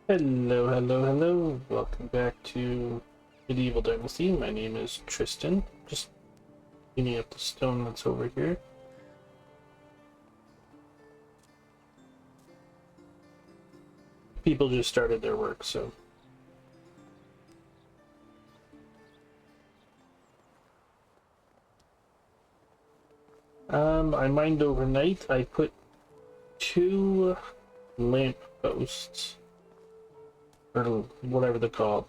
Hello, hello, hello. Welcome back to Medieval Dynasty. My name is Tristan. Just cleaning up the stone that's over here. People just started their work, so. I mined overnight. I put 2 lamp posts, or whatever they're called.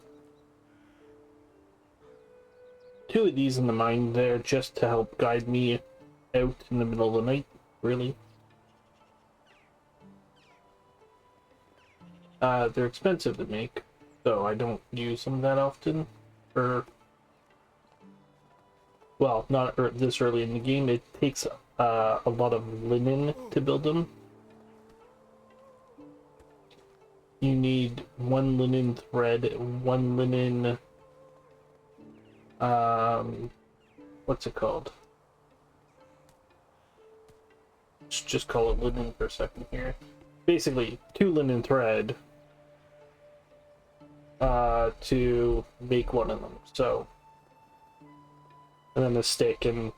2 of these in the mine there just to help guide me out in the middle of the night, really. They're expensive to make, so I don't use them that often. Well, not this early in the game. It takes a lot of linen to build them. You need 1 linen thread, 1 linen, what's it called? Let's just call it linen for a second here. Basically, 2 linen thread to make 1 of them. So, and then a stick and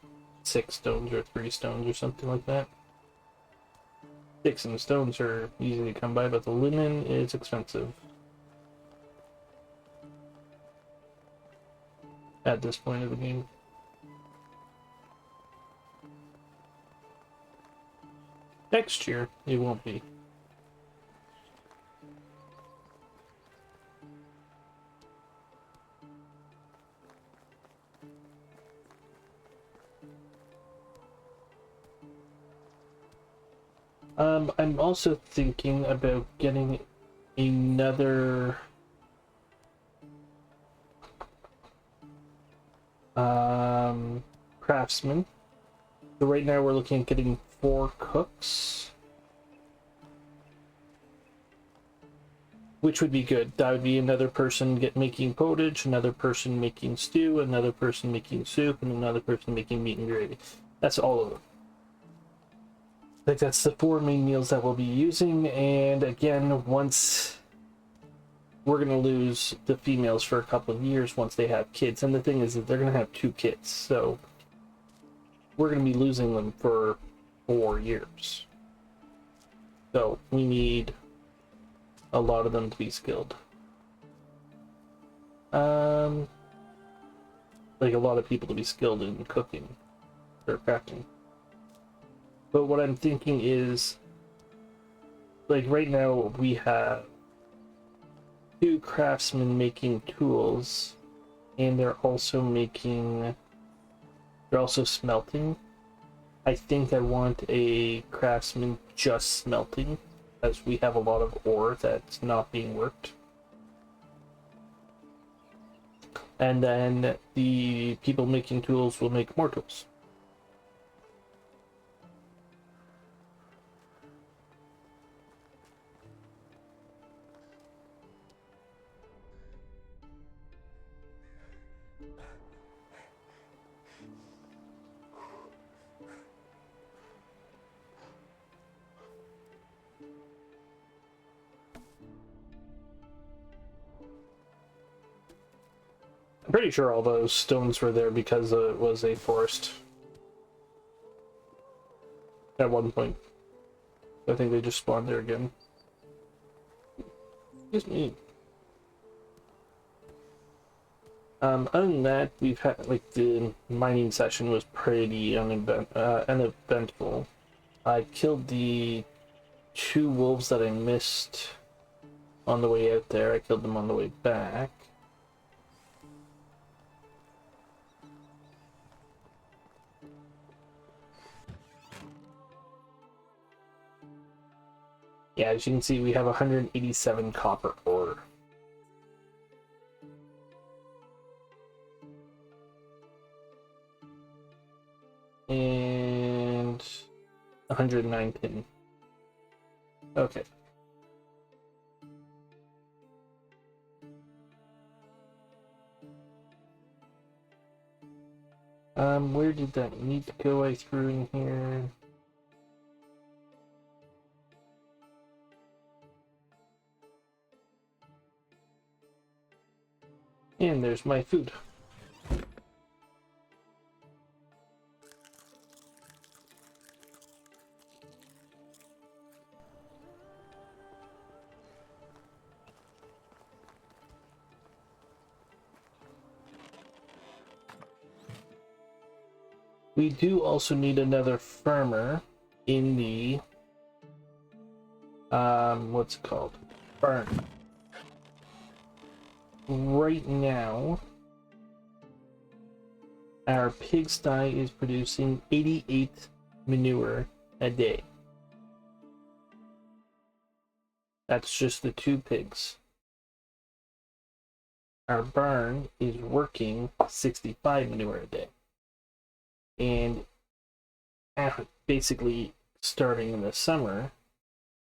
6 stones or 3 stones or something like that. Sticks and stones are easy to come by, but the linen is expensive at this point of the game. Next year, it won't be. I'm also thinking about getting another craftsman. So right now we're looking at getting 4 cooks, which would be good. That would be another person making pottage, another person making stew, another person making soup, and another person making meat and gravy. That's all of them. Like, that's the 4 main meals that we'll be using, and again, once we're going to lose the females for a couple of years once they have kids, and the thing is that they're going to have 2 kids, so we're going to be losing them for 4 years. So we need a lot of them to be skilled. Like, a lot of people to be skilled in cooking or crafting. But what I'm thinking is, like, right now we have 2 craftsmen making tools, and they're also smelting. I think I want a craftsman just smelting, as we have a lot of ore that's not being worked. And then the people making tools will make more tools. I'm pretty sure all those stones were there because it was a forest at one point. I think they just spawned there again. Excuse me. Other than that, we've had, like, the mining session was pretty uneventful. I killed the 2 wolves that I missed on the way out there. I killed them on the way back. Yeah, as you can see, we have 187 copper ore. And 109 tin. Okay. Where did that meat go I threw in here? And there's my food. We do also need another farmer in the what's it called? Barn. Right now, our pigsty is producing 88 manure a day. That's just the 2 pigs. Our barn is working 65 manure a day. And basically, starting in the summer,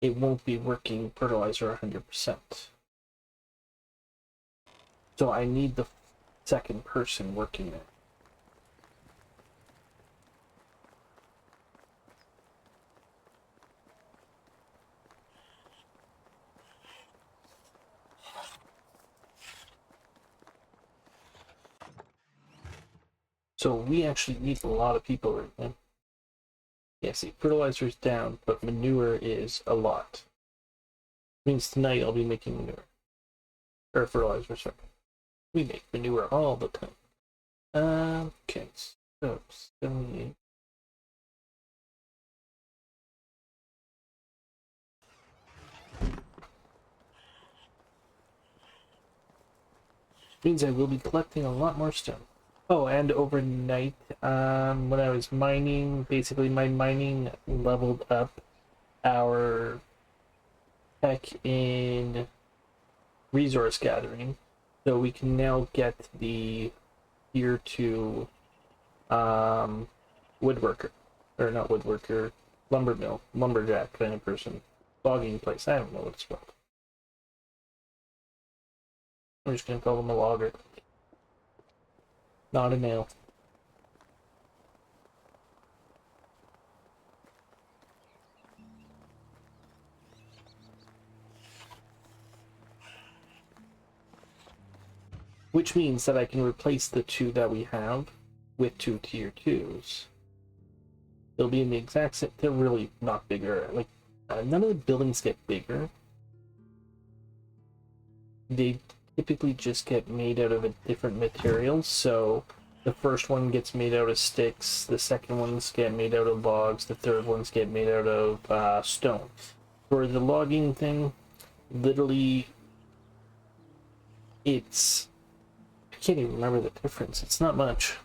it won't be working fertilizer 100%. So I need the second person working there. So we actually need a lot of people right now. Yeah, see, fertilizer's down, but manure is a lot. Means tonight I'll be making manure. Or fertilizer, sorry. We make manure all the time. Okay, so 78. Means I will be collecting a lot more stone. Oh, and overnight, when I was mining, basically my mining leveled up our tech in resource gathering, so we can now get the tier 2 woodworker, or not woodworker, lumberjack kind of person, logging place. I don't know what it's called. I'm just gonna call him a logger, not a nail. Which means that I can replace the 2 that we have with 2 tier 2s. They'll be in the exact same. They're really not bigger. Like, none of the buildings get bigger. They typically just get made out of a different material. So the first one gets made out of sticks, the second ones get made out of logs, the third ones get made out of stone. For the logging thing, literally, it's... I can't even remember the difference. It's not much.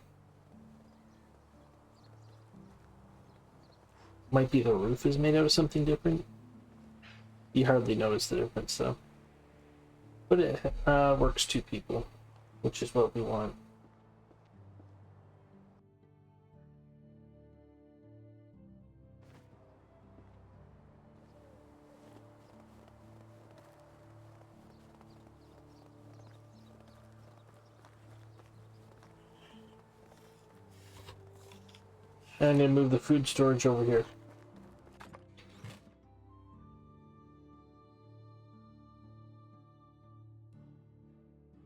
Might be the roof is made out of something different. You hardly notice the difference though. But it works 2 people, which is what we want. And I'm gonna move the food storage over here.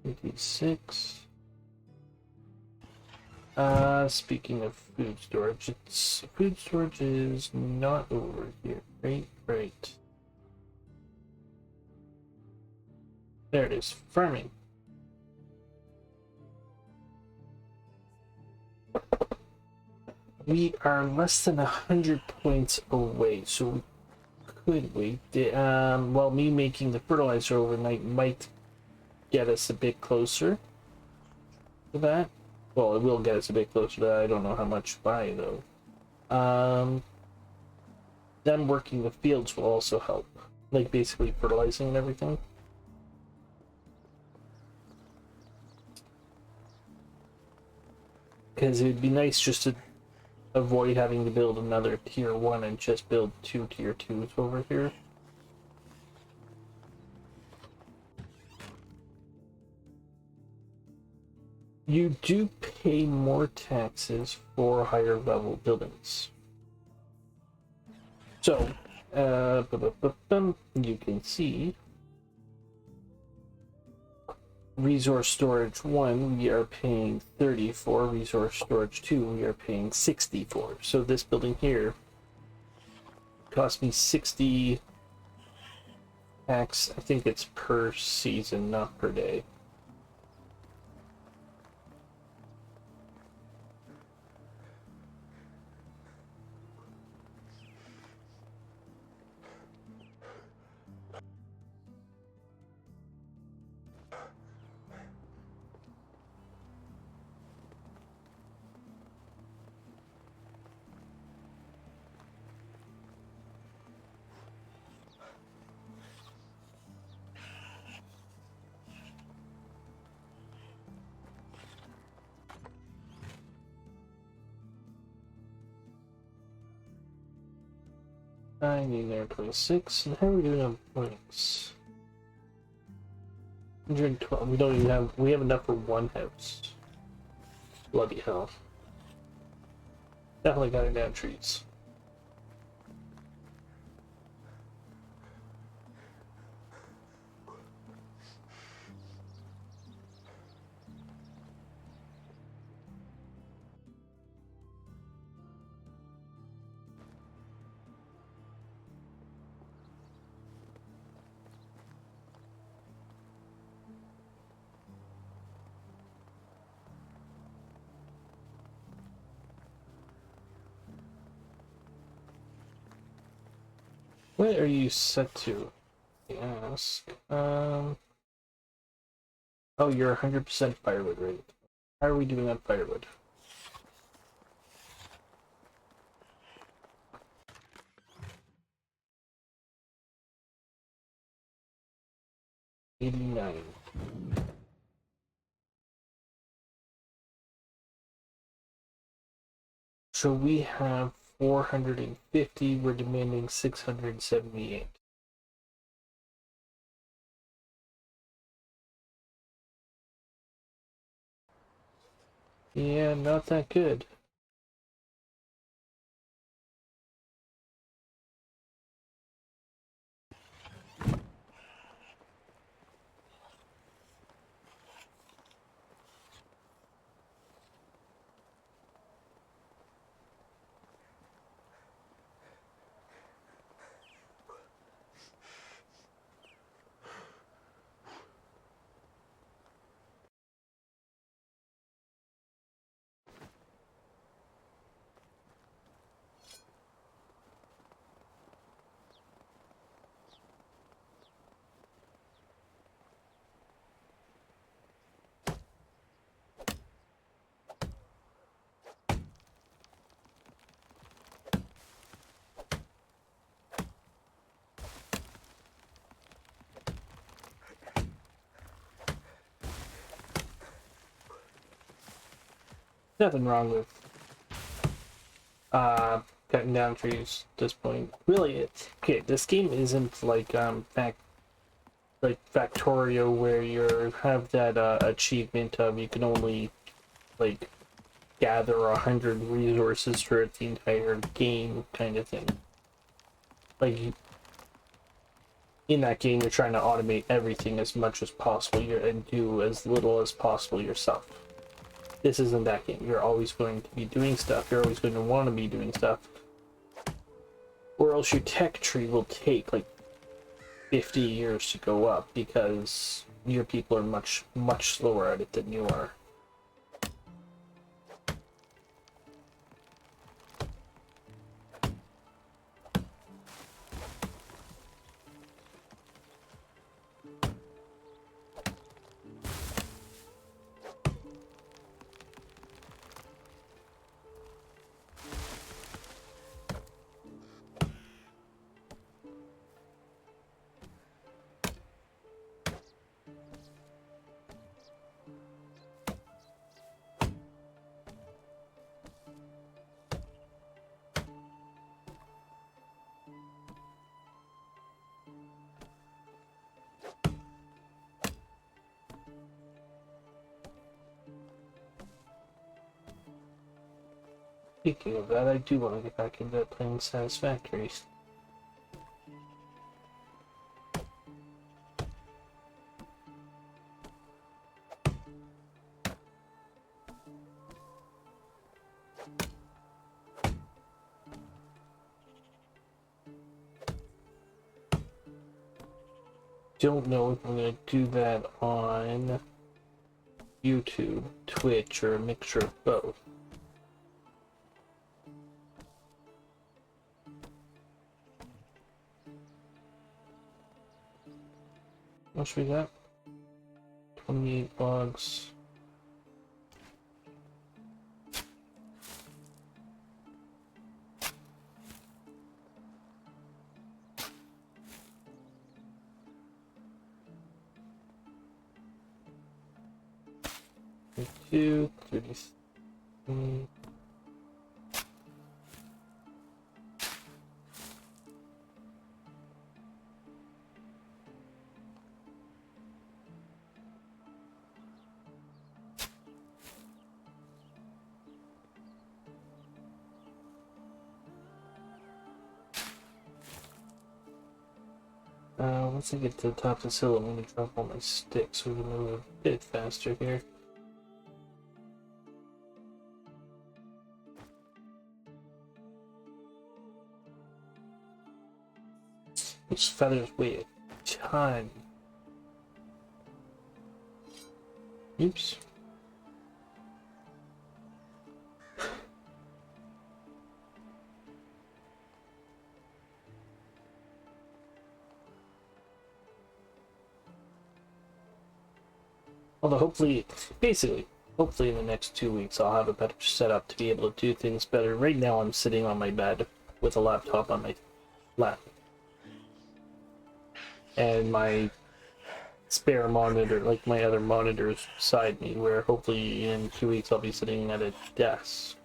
$56. Speaking of food storage, food storage is not over here. Right. There it is. Farming. We are less than 100 points away, so we could wait. Well, me making the fertilizer overnight might get us a bit closer to that. Well, it will get us a bit closer to that. I don't know how much by, though. Them working the fields will also help. Like, basically fertilizing and everything. Because it would be nice just to avoid having to build another tier 1 and just build 2 tier 2s over here. You do pay more taxes for higher level buildings. So, you can see resource storage 1 we are paying 30 for. Resource storage 2 we are paying 60 for. So this building here cost me 60 tax. I think it's per season, not per day. I need there 26. And how are we doing on points? 112. We don't even have. We have enough for one house. Bloody hell. Definitely got it down trees. What are you set to? Ask. Oh, you're 100% firewood, right? How are we doing on firewood? $89. So we have 450. We're demanding 678. Yeah, not that good. Nothing wrong with cutting down trees at this point. Really, it's okay. This game isn't like Factorio where you have that achievement of you can only like gather 100 resources for the entire game kind of thing. Like in that game, you're trying to automate everything as much as possible and do as little as possible yourself. This isn't that game. You're always going to be doing stuff. You're always going to want to be doing stuff. Or else your tech tree will take like 50 years to go up because your people are much slower at it than you are. Speaking of that, I do want to get back into playing Satisfactory. don't know if I'm going to do that on YouTube, Twitch, or a mixture of both. What should we got? 28 logs. Two, 33. Once I get to the top of the hill, I'm going to drop all my sticks so we can move a bit faster here. These feathers weigh a ton. Oops. Although hopefully in the next 2 weeks I'll have a better setup to be able to do things better. Right now I'm sitting on my bed with a laptop on my lap. And my spare monitor, like my other monitors beside me, where hopefully in 2 weeks I'll be sitting at a desk.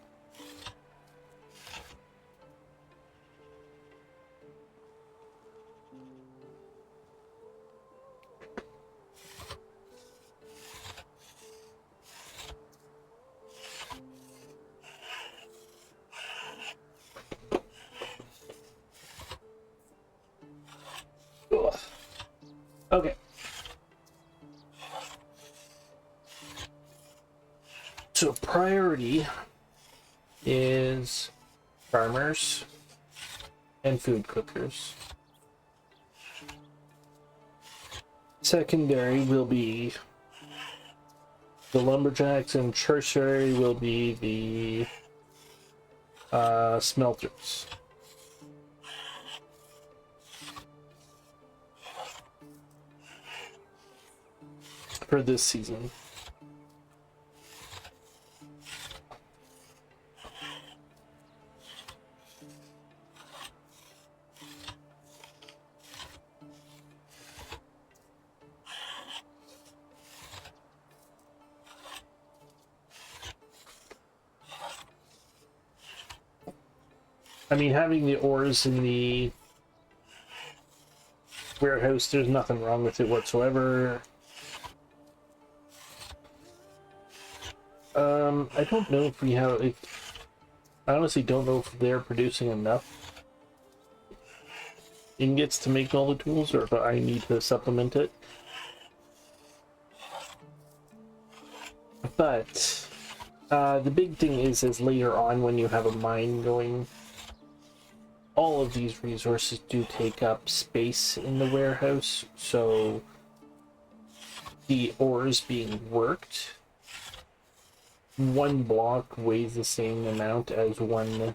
Ugh. Okay. So priority is farmers and food cookers. Secondary will be the lumberjacks, and tertiary will be the smelters. For this season. I mean, having the ores in the warehouse, there's nothing wrong with it whatsoever. I don't know if we have... I honestly don't know if they're producing enough ingots to make all the tools, or if I need to supplement it. But the big thing is later on when you have a mine going, all of these resources do take up space in the warehouse, so the ores being worked, one block weighs the same amount as one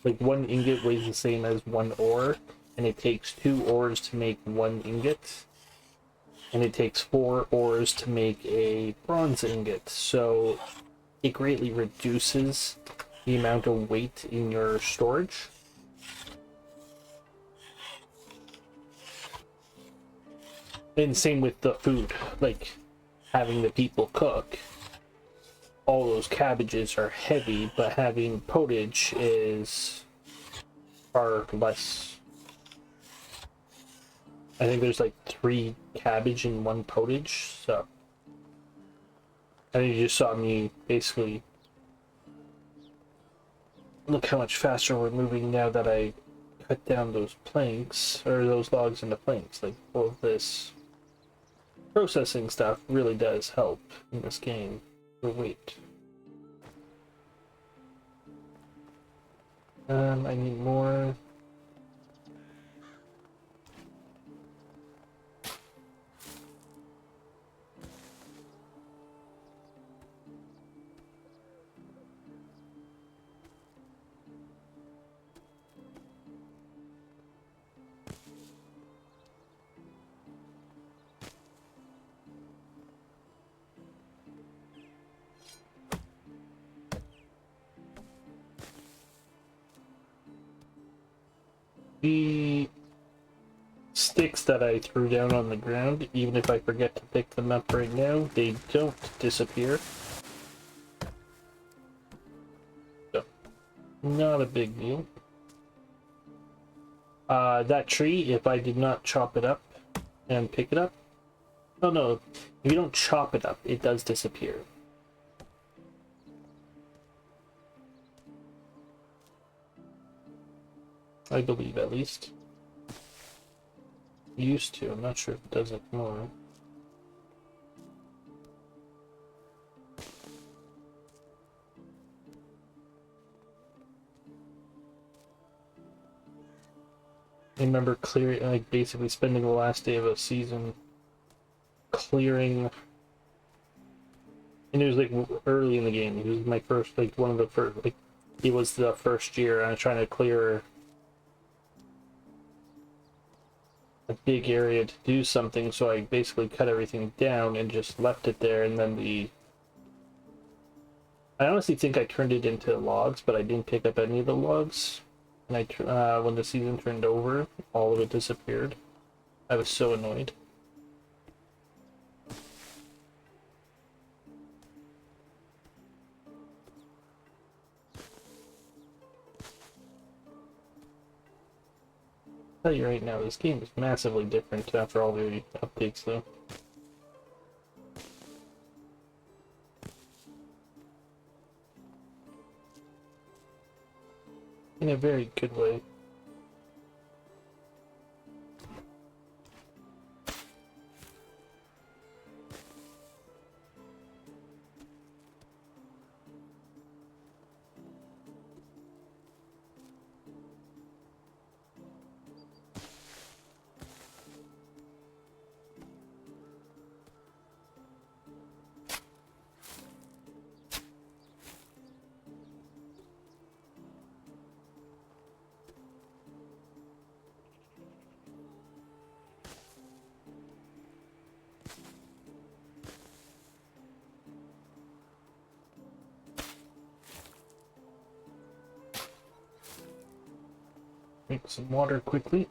ingot weighs the same as one ore, and it takes 2 ores to make 1 ingot, and it takes 4 ores to make a bronze ingot, so it greatly reduces the amount of weight in your storage. And same with the food, like having the people cook. All those cabbages are heavy, but having potage is far less. I think there's like 3 cabbage in 1 potage, so I think you just saw me basically look how much faster we're moving now that I cut down those planks, or those logs into planks. Like, all of this processing stuff really does help in this game for weight. I need more. The sticks that I threw down on the ground, even if I forget to pick them up right now, they don't disappear. So, not a big deal. That tree, if I did not chop it up and pick it up, oh no, if you don't chop it up, it does disappear. I believe, at least. Used to, I'm not sure if it does it more. I remember clearing, like, basically spending the last day of a season clearing, and it was like early in the game. It was my first, like, one of the first, like, it was the first year, and I was trying to clear a big area to do something, so I basically cut everything down and just left it there, and then I honestly think I turned it into logs, but I didn't pick up any of the logs. And when the season turned over, all of it disappeared. I was so annoyed. I'll tell you right now, this game is massively different after all the updates, though. In a very good way. Drink some water quickly.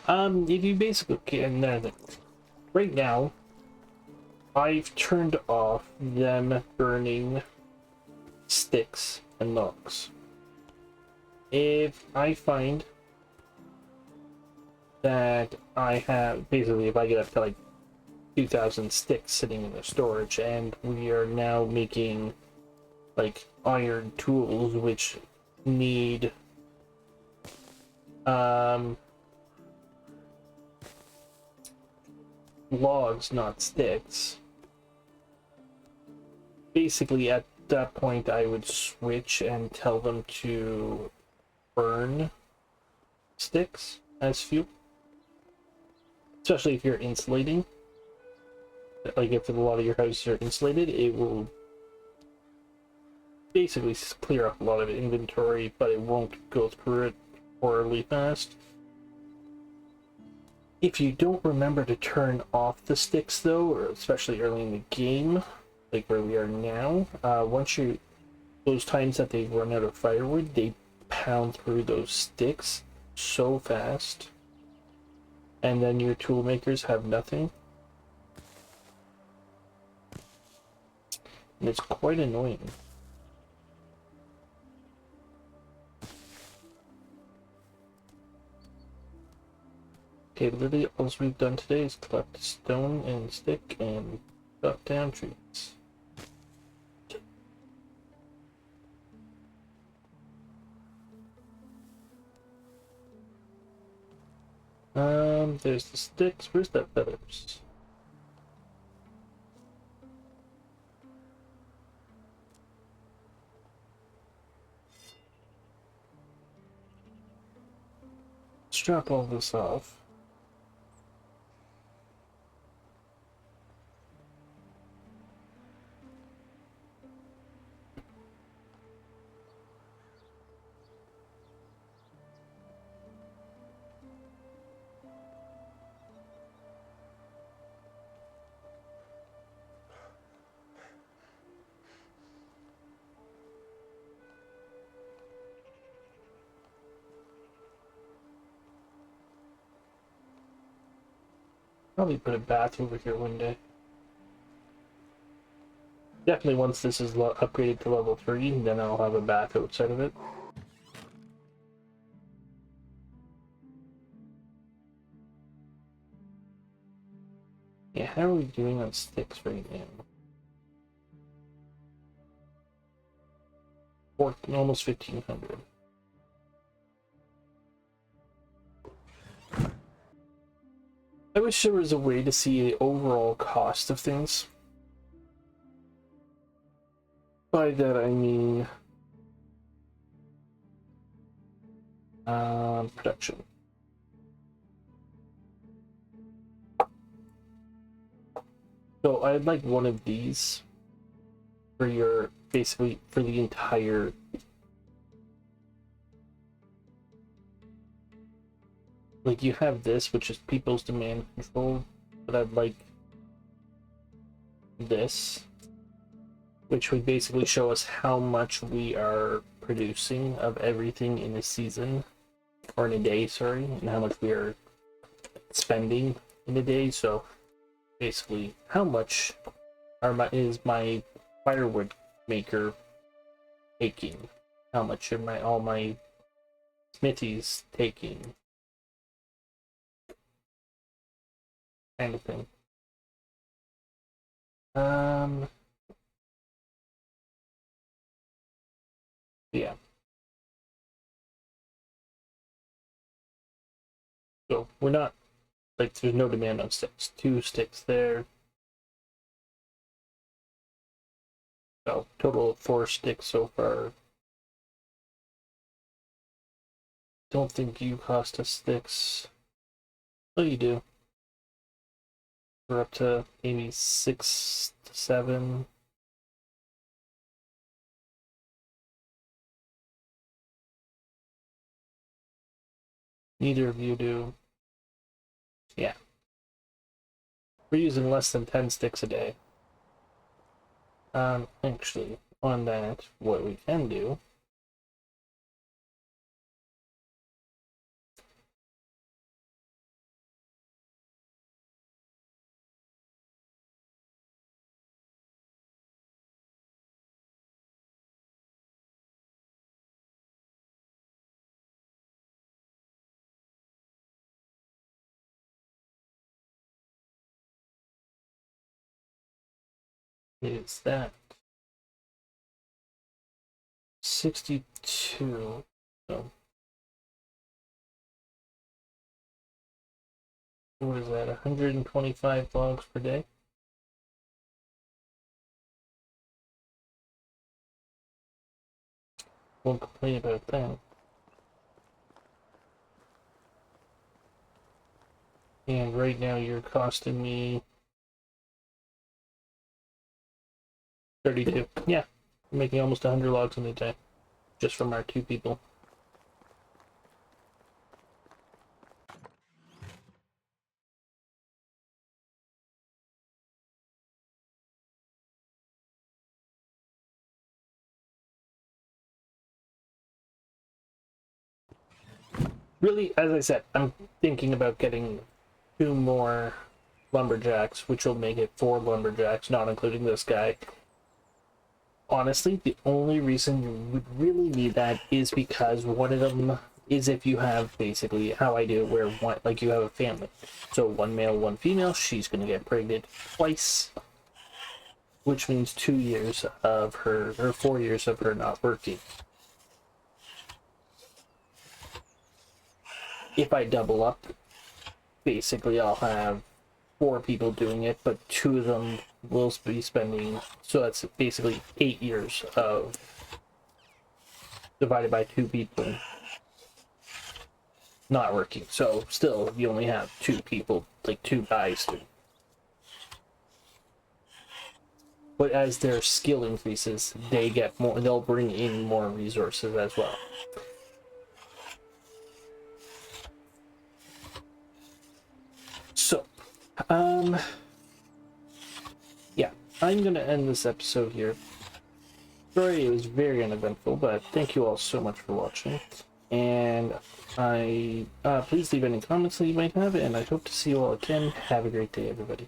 If you basically can, right now, I've turned off them burning sticks and logs. If I find that I have, basically, if I get up to like 2,000 sticks sitting in the storage, and we are now making like iron tools, which need logs, not sticks. Basically, at that point, I would switch and tell them to burn sticks as fuel, especially if you're insulating. Like, if a lot of your houses are insulated, it will basically clear up a lot of inventory, but it won't go through it horribly fast. If you don't remember to turn off the sticks, though, or especially early in the game, like where we are now, those times that they run out of firewood, they pound through those sticks so fast, and then your tool makers have nothing. And it's quite annoying. Okay, literally all we've done today is collect stone and stick and cut down trees. There's the sticks. Where's that feathers? Let's drop all this off. Probably put a bath over here one day. Definitely once this is upgraded to level 3, then I'll have a bath outside of it. Yeah, how are we doing on sticks right now? Almost 1,500. I wish there was a way to see the overall cost of things. By that I mean production. So I'd like one of these for your, basically for the entire, like you have this, which is people's demand control, but I'd like this, which would basically show us how much we are producing of everything in a season, or in a day, sorry, and how much we are spending in a day. So basically, how much is my firewood maker taking? How much are all my smithies taking? Kind of thing. Yeah. So we're not, like, there's no demand on sticks. 2 sticks there. So total of 4 sticks so far. Don't think you cost us sticks. Oh, you do. We're up to maybe 6 to 7. Neither of you do. Yeah. We're using less than 10 sticks a day. Actually, on that, what we can do is that 62. So what is that? 125 logs per day? Won't complain about that. And right now you're costing me 32. Yeah, I'm making almost 100 logs in a day, just from our 2 people. Really, as I said, I'm thinking about getting 2 more lumberjacks, which will make it 4 lumberjacks, not including this guy. Honestly, the only reason you would really need that is because one of them is if you have basically how I do it, where one, like you have a family. So 1 male, 1 female, she's going to get pregnant twice, which means 2 years of her, or 4 years of her not working. If I double up, basically I'll have 4 people doing it, but 2 of them will be spending, so that's basically 8 years of divided by 2 people not working. So still, you only have 2 people, like 2 guys to. But as their skill increases, they get more, they'll bring in more resources as well. So, yeah, I'm gonna end this episode here. Sorry, it was very uneventful, but thank you all so much for watching. And please leave any comments that you might have, and I hope to see you all again. Have a great day, everybody.